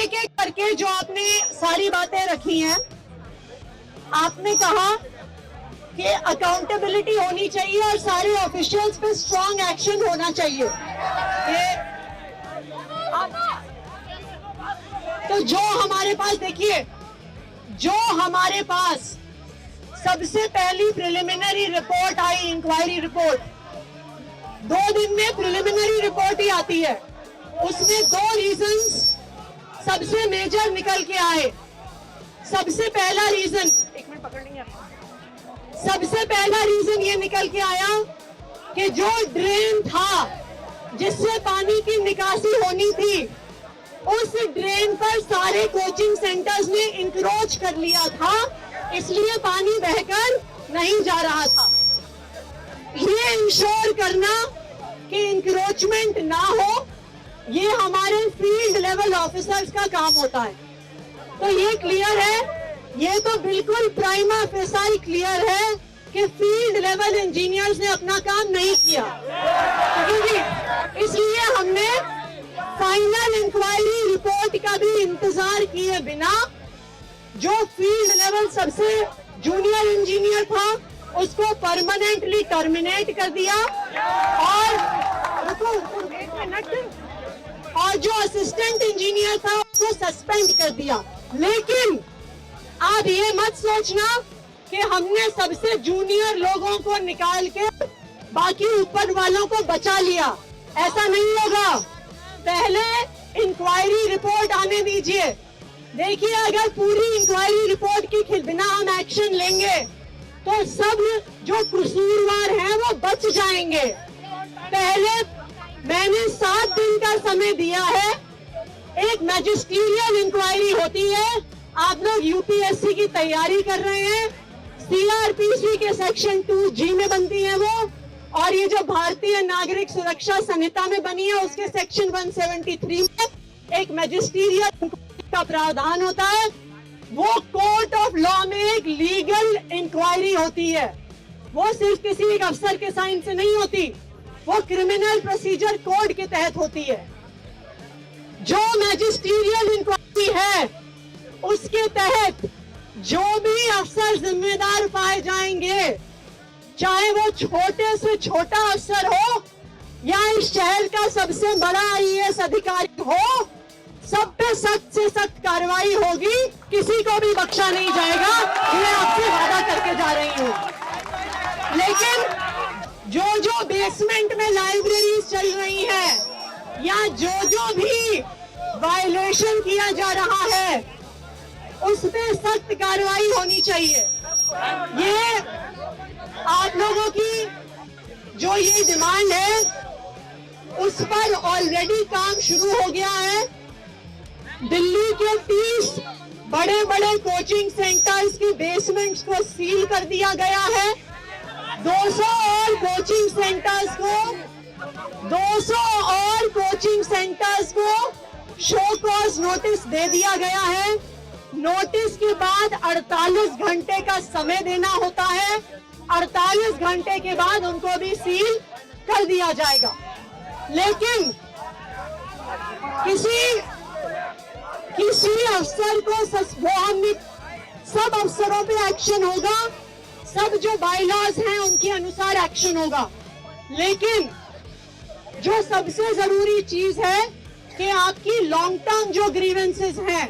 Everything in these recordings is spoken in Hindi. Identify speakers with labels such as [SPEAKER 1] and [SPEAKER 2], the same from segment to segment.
[SPEAKER 1] एक एक करके जो आपने सारी बातें रखी हैं, आपने कहा कि अकाउंटेबिलिटी होनी चाहिए और सारे ऑफिशियल्स पे स्ट्रॉन्ग एक्शन होना चाहिए। तो जो हमारे पास, देखिए, जो हमारे पास सबसे पहली प्रिलिमिनरी रिपोर्ट आई, इंक्वायरी रिपोर्ट, 2 दिन में प्रिलिमिनरी रिपोर्ट ही आती है, उसमें 2 रीजंस सबसे मेजर निकल के आए। सबसे पहला रीजन, एक मिनट पकड़ लेंगे आप। सबसे पहला रीजन ये निकल के आया कि जो ड्रेन था जिससे पानी की निकासी होनी थी, उस ड्रेन पर सारे कोचिंग सेंटर्स ने इंक्रोच कर लिया था, इसलिए पानी बहकर नहीं जा रहा था। ये इंश्योर करना कि इंक्रोचमेंट ना हो, ये हमारे फील्ड लेवल ऑफिसर्स का काम होता है। तो ये क्लियर है, ये तो बिल्कुल प्राइमा फेसाई क्लियर है कि फील्ड लेवल इंजीनियर्स ने अपना काम नहीं किया, इसलिए हमने फाइनल इंक्वायरी रिपोर्ट का भी इंतजार किए बिना जो फील्ड लेवल सबसे जूनियर इंजीनियर था उसको परमानेंटली टर्मिनेट कर दिया और जो असिस्टेंट इंजीनियर था उसको सस्पेंड कर दिया। लेकिन आप ये मत सोचना कि हमने सबसे जूनियर लोगों को निकाल के बाकी ऊपर वालों को बचा लिया, ऐसा नहीं होगा। पहले इंक्वायरी रिपोर्ट आने दीजिए। देखिए, अगर पूरी इंक्वायरी रिपोर्ट की बिना हम एक्शन लेंगे तो सब जो कसूरवार हैं वो बच जाएंगे। पहले मैंने 7 दिन का समय दिया है, एक मैजिस्ट्रियल इंक्वायरी होती है। आप लोग यूपीएससी की तैयारी कर रहे हैं, सीआरपीसी के सेक्शन 2G में बनती है वो, और ये जो भारतीय नागरिक सुरक्षा संहिता में बनी है उसके सेक्शन 173 में एक मैजिस्ट्रियल का प्रावधान होता है। वो कोर्ट ऑफ लॉ में एक लीगल इंक्वायरी होती है, वो सिर्फ किसी एक अफसर के साइन से नहीं होती, वो क्रिमिनल प्रोसीजर कोड के तहत होती है। जो मैजिस्ट्रियल इंक्वायरी है उसके तहत जो भी अफसर जिम्मेदार पाए जाएंगे, चाहे वो छोटे से छोटा अफसर हो या इस शहर का सबसे बड़ा आईएएस अधिकारी हो, सब पे सख्त से सख्त कार्रवाई होगी, किसी को भी बख्शा नहीं जाएगा, मैं आपसे वादा करके जा रही हूँ। लेकिन जो बेसमेंट में लाइब्रेरीज चल रही है या जो भी वायलेशन किया जा रहा है उस पे सख्त कार्रवाई होनी चाहिए। ये आप लोगों की जो ये डिमांड है उस पर ऑलरेडी काम शुरू हो गया है। दिल्ली के 30 बड़े बड़े कोचिंग सेंटर्स की बेसमेंट्स को सील कर दिया गया है। 200 और कोचिंग सेंटर्स को शो कॉज नोटिस दे दिया गया है। नोटिस के बाद 48 घंटे का समय देना होता है, 48 घंटे के बाद उनको भी सील कर दिया जाएगा। लेकिन किसी अफसर को सब अफसरों पे एक्शन होगा, सब जो बायलॉज हैं उनके अनुसार एक्शन होगा। लेकिन जो सबसे जरूरी चीज है कि आपकी लॉन्ग टर्म जो ग्रीवेंसेस हैं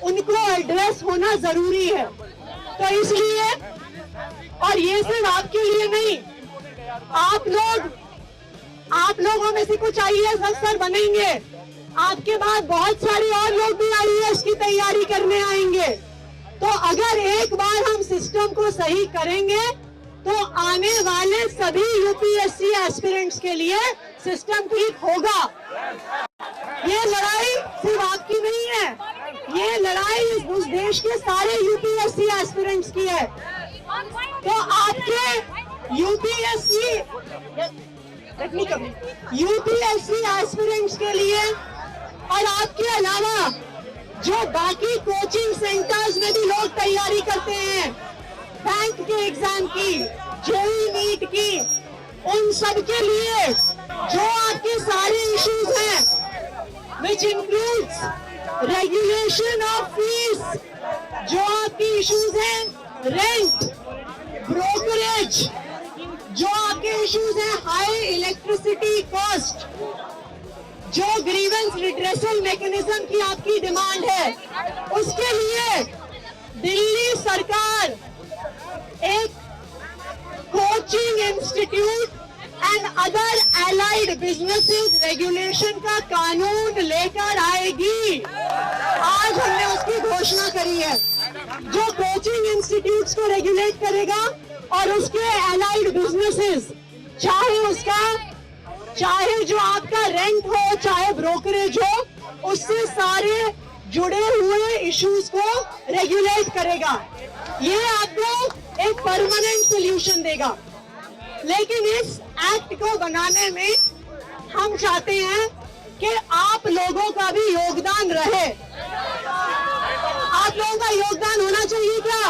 [SPEAKER 1] उनको एड्रेस होना जरूरी है। तो इसलिए, और ये सिर्फ आपके लिए नहीं, आप लोगों में से कुछ आईएएस अफसर बनेंगे, आपके बाद बहुत सारे और लोग भी आईएएस की तैयारी करने आएंगे। तो अगर एक बार हम सिस्टम को सही करेंगे तो आने वाले सभी यूपीएससी एस्पिरेंट्स के लिए सिस्टम ठीक होगा। ये लड़ाई सिर्फ आपकी नहीं है, ये लड़ाई इस देश के सारे यूपीएससी एस्पिरेंट्स की है। तो आपके यूपीएससी एस्पिरेंट्स के लिए और आपके अलावा जो बाकी कोचिंग सेंटर्स में भी लोग तैयारी करते हैं, बैंक के एग्जाम की, जेईई नीट की, उन सब के लिए जो आपके सारे इश्यूज हैं which includes regulation of fees, जो आपकी इश्यूज हैं रेंट, ब्रोकरेज, जो आपके इश्यूज हैं हाई इलेक्ट्रिसिटी कॉस्ट, जो ग्रीवेंस रिड्रेसल मैकेनिज्म की आपकी डिमांड है, उसके लिए दिल्ली सरकार एक coaching institute and other allied businesses regulation का कानून लेकर आएगी। आज हमने उसकी घोषणा करी है, जो कोचिंग इंस्टीट्यूट्स को रेगुलेट करेगा और उसके एलाइड बिजनेसेस, चाहे जो आपका रेंट हो, चाहे ब्रोकरेज हो, उससे सारे जुड़े हुए इश्यूज को रेगुलेट करेगा। ये आपको एक परमानेंट सोल्यूशन देगा। लेकिन इस एक्ट को बनाने में हम चाहते हैं कि आप लोगों का भी योगदान रहे। आप लोगों का योगदान होना चाहिए क्या?